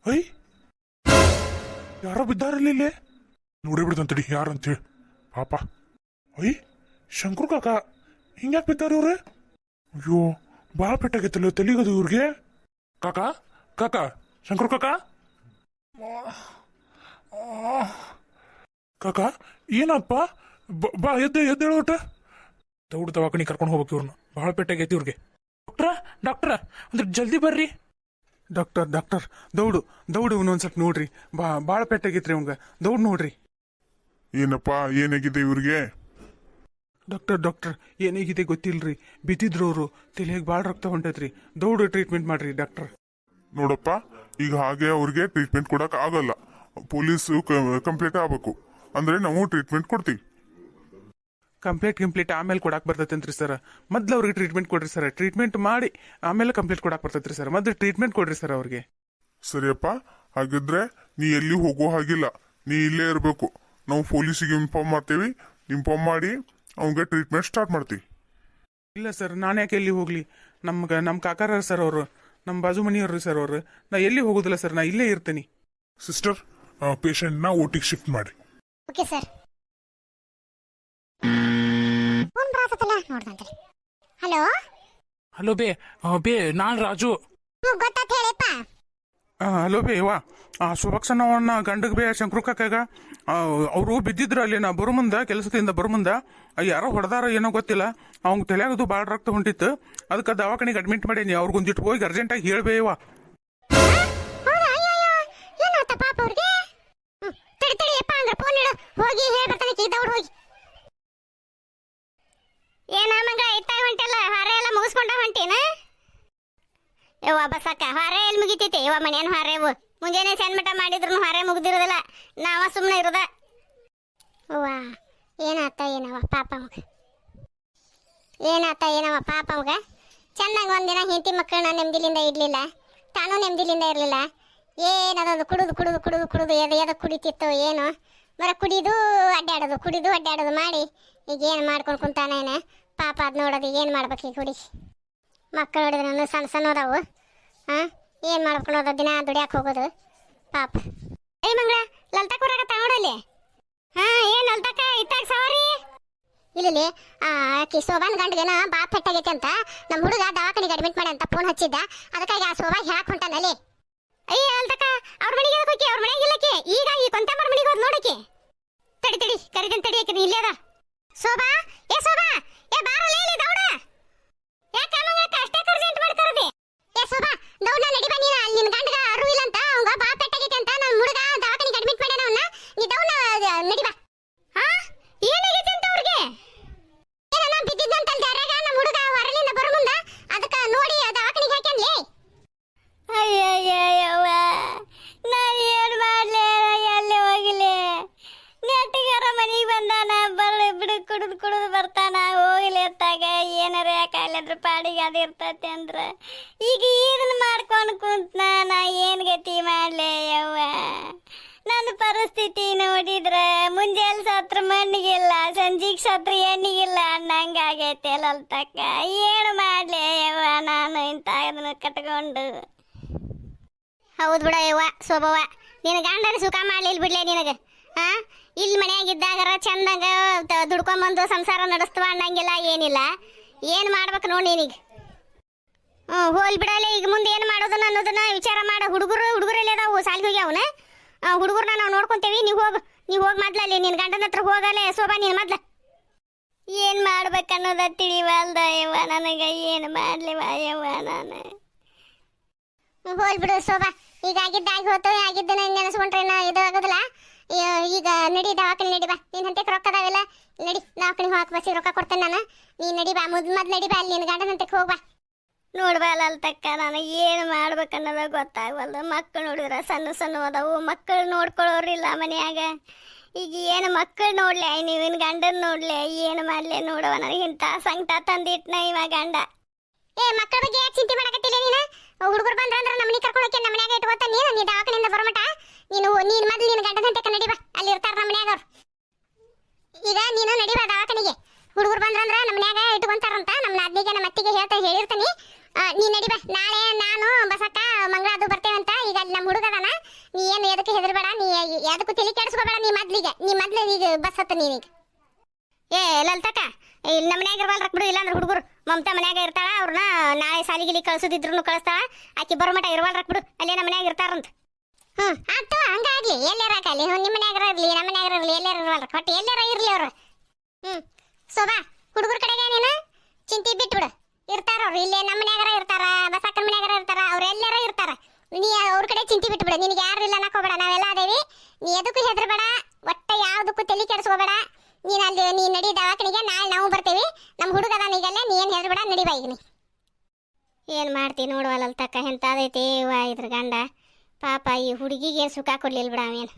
I ಯಾರೋ ಬಿದ್ದಾರಲ್ಲಿ ಇಲ್ಲೇ ನೋಡಿ ಬಿಡ್ತಂತಡಿ ಯಾರಂತೇಳಿ ಪಾಪ. ಐ ಶಂಕರು ಕಾಕ ಹಿಂಗ್ಯಾಕೆ ಬಿದ್ದಾರ ಇವ್ರೆ? ಅಯ್ಯೋ ಭಾಳ ಪೆಟ್ಟಾಗೈತಲ್ಲ ತಲೆಗದು ಇವ್ರಿಗೆ. ಕಾಕ ಕಾಕ ಶಂಕರು ಕಾಕ ಕಾಕ ಏನಪ್ಪ? ಬಾ ಎದ್ದೇಳು ಊಟ. ದೌಡ್ ದವಾಖಾನಿ ಕರ್ಕೊಂಡು ಹೋಗ್ಬೇಕು ಇವ್ರನ್ನ, ಭಾಳ ಪೆಟ್ಟಾಗೈತಿ ಇವ್ರಿಗೆ. ಡಾಕ್ಟ್ರ ಅಂದ್ರೆ ಜಲ್ದಿ ಬರ್ರಿ. ಡಾಕ್ಟರ್ ದೌಡು ಇವನೊಂದ್ ಸ್ವಲ್ಪ ನೋಡ್ರಿ, ಭಾಳ ಪೆಟ್ಟಾಗೈತ್ರಿ ಅವಂಗ, ದೌಡ್ ನೋಡ್ರಿ. ಏನಪ್ಪಾ ಏನಾಗಿದೆ ಇವ್ರಿಗೆ? ಡಾಕ್ಟರ್ ಏನಾಗಿದೆ ಗೊತ್ತಿಲ್ರಿ, ಬಿದ್ದಿದ್ರು ಅವರು, ತಲೆಗೆ ಭಾಳ ರಕ್ತ ಹೊಂಟೈತ್ರಿ, ದೌಡು ಟ್ರೀಟ್ಮೆಂಟ್ ಮಾಡ್ರಿ ಡಾಕ್ಟರ್. ನೋಡಪ್ಪ, ಈಗ ಹಾಗೆ ಅವ್ರಿಗೆ ಟ್ರೀಟ್ಮೆಂಟ್ ಕೊಡಕ್ ಆಗಲ್ಲ, ಪೊಲೀಸ್ ಕಂಪ್ಲೇಂಟ್ ಆಗ್ಬೇಕು, ಅಂದ್ರೆ ನಾವು ಟ್ರೀಟ್ಮೆಂಟ್ ಕೊಡ್ತೀವಿ. ಕಂಪ್ಲೇಂಟ್ ಆಮೇಲೆ ಕೊಡಾಕ್ ಬರ್ತೈತೇನ್ರಿ ಸರ್? ಮೊದ್ಲು ಅವ್ರಿಗೆ ಟ್ರೀಟ್ಮೆಂಟ್ ಕೊಡ್ರಿ ಸರ್, ಟ್ರೀಟ್ಮೆಂಟ್ ಮಾಡಿ ಆಮೇಲೆ ಕಂಪ್ಲೇಂಟ್ ಕೊಡಾಕ್ ಬರ್ತೈತ್ರಿ ಸರ್, ಮೊದ್ಲು ಟ್ರೀಟ್ಮೆಂಟ್ ಕೊಡ್ರಿ ಸರ್ ಅವ್ರಿಗೆ. ಸರಿಯಪ್ಪ, ಹಾಗಿದ್ರೆ ನೀ ಎಲ್ಲಿ ಹೋಗೋ ಹಾಗಿಲ್ಲ, ನೀ ಇಲ್ಲೇ ಇರಬೇಕು. ನಾವು ಪೊಲೀಸಿಗೆ ಇನ್ಫಾರ್ಮ್ ಮಾಡ್ತೀವಿ, ಇನ್ಫಾರ್ಮ್ ಮಾಡಿ ಅವ್ಗೆ ಟ್ರೀಟ್ಮೆಂಟ್ ಸ್ಟಾರ್ಟ್ ಮಾಡ್ತೀವಿ. ಇಲ್ಲ ಸರ್, ನಾನು ಯಾಕೆ ಎಲ್ಲಿ ಹೋಗ್ಲಿ? ನಮ್ಮ ಕಾಕಾರ ಸರ್ ಅವರು, ನಮ್ಮ ಬಾಜು ಮನೆಯವ್ರಿ ಸರ್ ಅವರು, ನಾ ಎಲ್ಲಿ ಹೋಗೋದಿಲ್ಲ ಸರ್, ನಾ ಇಲ್ಲೇ ಇರ್ತೀನಿ. ಸಿಸ್ಟರ್, ಪೇಷಂಟ್ನ ಓಟಿಗೆ ಶಿಫ್ಟ್ ಮಾಡಿ. Okay sir. ಫೋನ್ ಬರತ್ತಲ್ಲ ನೋಡ್ದಂತ್ರಿ. ಹಲೋ ಬೇ ನಾನ್ ರಾಜು. ಗೊತ್ತಾತ್ ಹೇಳಿಪ್ಪ. ಹಲೋ ಬೇ ವಾ ಸುಭಕ್ಷಣವನ್ನ ಗಂಡಗ್ ಬೇ ಶಂಕರು ಕಾಕಾಗ ಅವರು ಬಿದ್ದಿದ್ರು ಅಲ್ಲಿ, ನಾ ಬರೋ ಮುಂದ ಕೆಲಸದಿಂದ ಬರೋ ಮುಂದ ಯಾರೋ ಹೊಡೆದಾರ ಏನೋ ಗೊತ್ತಿಲ್ಲ, ಅವ್ನ ತಲೆಯಾಗದು ಭಾಳ ರಕ್ತ ಹೊಂಟಿತ್ತು, ಅದಕ್ಕೆ ದವಾಖಾನಿಗೆ ಅಡ್ಮಿಟ್ ಮಾಡೀನಿ. ಅವ್ರಿಗೊಂದಿಟ್ಟು ಹೋಗಿ ಅರ್ಜೆಂಟಾಗಿ ಹೇಳ್ಬೇವಾ. ಏನಾತ ಪಾಪ ಅವ್ರಿಗೆ? ತಡಿಯಪ್ಪ, ಹಂಗ ಫೋನ್ ಇಡು, ಹೋಗಿ ಹೇಳ್ಬರ್ತಾನೆ ಕೀ ದೌಡ್ ಹೋಗಿ. ಏನ ಮಂಗ ಇತ್ತಾಗ ಹೊಂಟಲ್ಲ, ಹಾರೆ ಎಲ್ಲ ಮುಗಿಸ್ಕೊಂಡ ಹೊಂಟೇನ? ಯವ್ವ ಬಸಕ್ಕ, ಹಾರೆ ಎಲ್ಲಿ ಮುಗಿತೈತಿ ಯವ್ವ, ಮನೇನು ಹಾರೆವು ಮುಂಜಾನೆ ಸಣ್ಣ ಮಾಡಿದ್ರು ಹಾರೆ ಮುಗ್ದಿರೋದಿಲ್ಲ, ನಾವ ಸುಮ್ಮನೆ ಇರೋದ. ಅವ್ವ ಏನಾತ ಏನವ ಪಾಪ ಮಗ, ಪಾಪ ಮಗ. ಚೆನ್ನಾಗಿ ಒಂದಿನ ಹೆಂಡತಿ ಮಕ್ಕಳನ್ನ ನೆಮ್ಮದಿಲಿಂದ ಇಡ್ಲಿಲ್ಲ, ತಾನೂ ನೆಮ್ಮದಿಲಿಂದ ಇರಲಿಲ್ಲ. ಏನದೊಂದು ಕುಡಿದು ಎದ ಕುಡಿತಿತ್ತು ಏನೋ ಮರ, ಕುಡಿದು ಅಡ್ಡಾಡೋದು ಮಾಡಿ ಈಗ ಏನು ಮಾಡ್ಕೊಂಡು ಕುಂತಾನೇನೆ ಪಾಪ. ಅದು ನೋಡೋದು ಏನು ಮಾಡ್ಬೇಕು ಈಗ ಹುಡುಗಿ ಮಕ್ಕಳು ನೋಡಿದ್ರೆ ಸಣ್ಣ ಅದಾವು. ಏನು ಮಾಡ್ಕೊಂಡು ದಿನ ದುಡಿಯಾಕೆ ಹೋಗೋದು ಪಾಪ. ಏ ಮಂಗಳ ಲಲ್ತಕ್ಕ ಬರಾಕತ್ತ ನೋಡಲ್ಲಿ. ಏನು ಲಲ್ತಕ್ಕ ಇತ್ತಾಗ ಸವಾರಿ ಇಲ್ಲಿ ಆಕಿ ಶೋಭಾನ್ ಗಂಡ್ಗೇನ ಬಾ ಪೆಟ್ಟಾಗೈತೆ ಅಂತ ನಮ್ಮ ಹುಡುಗ ದವಾಖಾನಿಗೆ ಅಡ್ಮಿಟ್ ಮಾಡಿ ಅಂತ ಫೋನ್ ಹಚ್ಚಿದ್ದ, ಅದಕ್ಕಾಗಿ ಆ ಶೋಭಾ ಯಾಕೆ ಹೊಂಟಾನಲ್ಲಿ. ಅಯ್ಯ ಲಲ್ತಕ್ಕ ಅವ್ರ ಮನೆಗೆ ಹೋಗಿ, ಅವ್ರ ಮನೆಗೆ ಇಲ್ಲಕ್ಕೆ ಈಗ ಈ ಕೊಂತಂಬರ ಮನೆಗೆ ಹೋದ್ ನೋಡಕ್ಕೆ. ತಡಿ ಕರಿದನ್ ತಡಿಯಕ್ಕೆ ನೀ ಇಲ್ಲೇ ಅದ. ಶೋಭಾ ಏ ಬಾರಲ್ಲ ಇಲ್ಲಿ ದೌಡ. ಯಾಕೆ ಮಂಗಳಕ್ಕ ಅಷ್ಟೇ ಅರ್ಜೆಂಟ್ ಮಾಡ್ತಾರದೆ? ಏ ಶೋಭಾ ದೌಡ ನಡಿ ಬಾ, ನೀನು ಅಲ್ಲಿ ನಿನ್ನ ಗಂಡಗ ಅರು ಇಲ್ಲ ಅಂತ, ಅವಂಗ ಬಾ ಪೆಟ್ಟಾಗೈತೆ ಅಂತ ನಮ್ಮ ಹುಡುಗ ದವಾಖಾನಿಗೆ ಅಡ್ಮಿಟ್ ಮಾಡ್ಯಾನ ಅವನ್ನ, ನೀ ದೌಡ ನಡಿ ಬಾ. ಏನಾಗೈತೆ ಅಂತ ಅವ್ರಿಗೆ? ಏನನ್ನ ಬಿದ್ದಿದ್ದಂತ ದಾರ್ಯಾಗ ನಮ್ಮ ಹುಡುಗ ಹೊರಲಿಂದ ಬರೋ ಮುಂದ, ಅದಕ್ಕೆ ನೋಡಿ ದವಾಖಾನಿಗೆ ಹಾಕ್ಯಾನ್ಲೇ. ಅಯ್ಯಯ್ಯವ್ವ, ನಾ ಏನು ಮಾಡ್ಲಿ, ಎಲ್ಲಿ ಹೋಗಿಲಿ? ನೆಟ್ಟಿಗಾರ ಮನೆಗೆ ಬಂದಾನ, ಬರ್ಲಿ ಬಿಡು, ಕುಡಿದು ಬರ್ತಾನ, ಹೋಗ್ಲಿ ಅತ್ತಾಗ ಏನಾರ ಯಾಕಾಗ್ಲದ್ರ ಪಾಡಿಗೆ ಅದು ಇರ್ತೈತಿ ಅಂದ್ರೆ ಈಗ ಇದನ್ನ ಮಾಡ್ಕೊಂಡು ಕುಂತ್ನ, ನಾ ಏನು ಗತಿ ಮಾಡ್ಲಿ ಯವ್ವ? ನನ್ನ ಪರಿಸ್ಥಿತಿ ನೋಡಿದ್ರೆ ಮುಂಜಾನೆ ಸತ್ರ ಮಣ್ಣಿಗಿಲ್ಲ, ಸಂಜಿಗೆ ಸತ್ರ ಎಣ್ಣಿಗಿಲ್ಲ ಅನ್ನಂಗಾಗೈತೆ ಲಲ್ತಕ್ಕ. ಏನು ಮಾಡ್ಲಿ ಯವ್ವ ನಾನು ಇಂಥ ಇದನ್ನ ಕಟ್ಕೊಂಡು? ಹೌದು ಬಿಡ ಯವ್ವ ಶೋಭವ್ವ, ನಿನ್ನ ಗಂಡನ ಸುಖ ಮಾಡ್ಲಿಲ್ಲ ಬಿಡ್ಲೆ ನಿನಗೆ. ಇಲ್ಲಿ ಮನೆಯಾಗಿದ್ದಾಗರ ಚಂದಂಗ ದುಡ್ಕೊಂಬಂದು ಸಂಸಾರ ನಡೆಸ್ತವ ಅನ್ನಂಗಿಲ್ಲ, ಏನಿಲ್ಲ. ಏನು ಮಾಡ್ಬೇಕು ನೋಡಿ ನೀನೀಗ? ಹೋಲ್ ಬಿಡಲ್ಲ, ಈಗ ಮುಂದೆ ಏನು ಮಾಡೋದು ಅನ್ನೋದನ್ನ ವಿಚಾರ ಮಾಡ. ಹುಡುಗರಲ್ಲಿ ಅದಾವು, ಸಾಲಿಗೆ ಹೋಗ್ಯಾವನ ಹುಡುಗರನ್ನ ನಾವು ನೋಡ್ಕೊಂತೇವಿ. ನೀವು ಹೋಗಿ ಮೊದ್ಲಲ್ಲಿ ನಿನ್ನ ಗಂಡನ ಹತ್ರ ಹೋಗಲ್ಲ ಶೋಭಾ, ನೀನು ಮೊದ್ಲ. ಏನು ಮಾಡ್ಬೇಕನ್ನೋದ ತಿಳಿವಲ್ದ ಯವ್ವ ನನಗೆ, ಏನು ಮಾಡ್ಲಿವ ಯವ್ವ ನಾನು? ಹೋಲ್ ಬಿಡು ಶೋಭಾ, ಈಗ ಆಗಿದ್ದಾಗಿ ಹೋತು, ಆಗಿದ್ದನ್ನ ನೆನೆಸ್ಕೊಂಡ್ರೆ ಇದು ಆಗೋದಿಲ್ಲ. ಈಗ ನಡಿ ದವಾಖಾನೆ ನಡಿ ಬಾ, ನೀನು ಹಂತಕ್ಕೆ ರೊಕ್ಕ ಅದಾವಿಲ್ಲ, ನಡಿ ದವಾಖಾನೆ ಹೋಗಕ್ಕೆ ಬಸ್ಸಿಗೆ ರೊಕ್ಕ ಕೊಡ್ತೇನೆ ನಾನು, ನೀ ನಡಿ ಬಾ, ಮೊದ್ಲು ನಡಿ ಬಾ, ಅಲ್ಲಿ ನಿನ್ನ ಗಂಡನ ಹಂತಕ್ಕೆ ಹೋಗ್ಬಾ. ನೋಡ್ಬಲ್ಲ ಅಲ್ತಕ್ಕ, ನನಗೆ ಏನು ಮಾಡ್ಬೇಕನ್ನೋದ ಗೊತ್ತಾಗವಲ್ದು. ಮಕ್ಕಳು ನೋಡಿದ್ರೆ ಸಣ್ಣ ಅದಾವು, ಮಕ್ಕಳು ನೋಡ್ಕೊಳ್ಳೋರಿಲ್ಲ ಮನೆಯಾಗ. ಈಗ ಏನು ಮಕ್ಕಳು ನೋಡ್ಲೆ, ನೀವಿನ ಗಂಡನ ನೋಡ್ಲೆ, ಏನು ಮಾಡ್ಲೆ ನೋಡವ? ನನಗೆ ಇಂಥ ಸಂಕಟ ತಂದಿಟ್ನ ಇವ ಗಂಡ. ಮಕ್ಕಳ ಬಗ್ಗೆ ಯಾಕೆ ಚಿಂತೆ ಮಾಡಕತ್ತಿಲ್ಲ ನೀನು? ಹುಡುಗರು ಬಂದ್ರೆ ನಮ್ಮ ಮನೆ ಕರ್ಕೊಂಡು ಹೋಗಿ ನಮ್ಮ ಮನ್ಯಾಗ ಇಟ್ಕೋತ ನೀನು ದವಾಖಾನೆಯಿಂದ ಬರೋಮಟ ನೀನು ಮೊದಲು ನಿನ್ನ ಗಂಡನ ಹಂತಕ್ಕೆ ನಡಿ ಬಾ, ಅಲ್ಲಿ ಇರ್ತಾರ ನಮ್ಮ ಮನ್ಯಾಗ ಅವ್ರು. ಈಗ ನೀನು ನಡಿ ಬಾ ದವಾಖಾನೆಗೆ, ಹುಡುಗರು ಬಂದ್ರಂದ್ರ ನಮ್ಮ ಮನ್ಯಾಗ ಇಟ್ಕೊಂತಾರಂತ, ನಮ್ಮ ನಾದ್ನಿಗೆ ನಮ್ಮ ಅತ್ತಿಗೆ ಹೇಳಿರ್ತೀನಿ. ನೀ ನಡಿ ಬಾ, ನಾಳೆ ನಾನು ಬಸಕ್ಕ ಮಂಗಳ ಅದು ಬರ್ತೇವಂತ. ಈಗ ಅಲ್ಲಿ ನಮ್ಮ ಹುಡುಗದಾನ, ನೀ ಏನು ಎದಕ್ಕೆ ಹೆದರ್ಬೇಡ, ನೀ ಎದಕ್ಕೂ ತಲೆ ಕೆಡಿಸ್ಕೋಬೇಡ. ನೀ ಮೊದ್ಲು ಈಗ ಬಸ್ ಹತ್ತ ನೀನೀಗ. ಏ ಲಲಿತಕ್ಕ, ಇಲ್ಲಿ ನಮ್ಮ ಮನ್ಯಾಗ ಇರ್ವಲ್ರಕ್ ಬಿಡು, ಇಲ್ಲಾಂದ್ರೆ ಹುಡುಗರು ಮಮತಾ ಮನ್ಯಾಗ ಇರ್ತಾಳ, ಅವ್ರನ್ನ ನಾಳೆ ಸಾಲಿಗಿಲಿ ಕಳ್ಸೋದಿದ್ರು ಕಳಿಸ್ತಾಳ. ಆಕಿ ಬರೋ ಮಟ ಇರ್ವಲ್ರಕ್ ಬಿಡು, ಅಲ್ಲೇ ನಮ್ಮ ಮನ್ಯಾಗ ಇರ್ತಾರಂತ. ಆಯ್ತು, ಹಂಗಾಗ್ಲಿ. ಎಲ್ಲಾರಾಗಲಿ, ನಿಮ್ಮ ಮನ್ಯಾಗ ಇರಲಿ, ನಮ್ಮ ಮನ್ಯಾಗ ಇರಲಿ, ಎಲ್ಲಾರ ಇರ್ವಲ್ರಕ್, ಒಟ್ಟು ಎಲ್ಲಾರ ಇರ್ಲಿ ಅವ್ರು. ಶೋಭಾ, ಹುಡುಗರ ಕಡೆಗೆ ನೀನು ಚಿಂತೆ ಬಿಟ್ಬಿಡು, ಇರ್ತಾರ ಅವ್ರು ಇಲ್ಲೇ ನಮ್ಮ ಮನ್ಯಾಗಾರ ಇರ್ತಾರ, ಬಸಕ್ಕನ ಮನ್ಯಾಗಾರ ಇರ್ತಾರ, ಅವ್ರು ಎಲ್ಲಾರ ಇರ್ತಾರ. ನೀ ಅವ್ರ ಕಡೆ ಚಿಂತೆ ಬಿಟ್ಬಿಡು, ನಿನಗೆ ಯಾರು ಇಲ್ಲ ಅನ್ನಕೋಬೇಡ, ನಾವೆಲ್ಲ ಅದೇವಿ. ನೀ ಎದಕ್ಕೂ ಹೆದರ್ಬೇಡ, ಒಟ್ಟ ಯಾವುದಕ್ಕೂ ತಲೆ ಕೆಡಿಸ್ಕೋಬೇಡ. ನೀನು ಅಲ್ಲಿ ನೀ ನಡಿ ದವಾಖಾನಿಗೆ, ನಾಳೆ ನಾವು ಬರ್ತೇವಿ. ನಮ್ಮ ಹುಡುಗ ಅದಾನ ಈಗಲ್ಲೇ, ನೀ ಏನು ಹೆದರ್ಬೇಡ, ನಡಿಬಾ ಈಗ. ನೀ ಏನು ಮಾಡ್ತೀನಿ ನೋಡುವಲ್ಲ ತಕ್ಕ, ಎಂತಾದೈತಿ ಇದ್ರ ಗಂಡ. ಪಾಪ ಈ ಹುಡುಗಿಗೆ ಏನು ಸುಖ ಕೊಡ್ಲಿಲ್ಲ ಬಿಡ ಅವೇನು.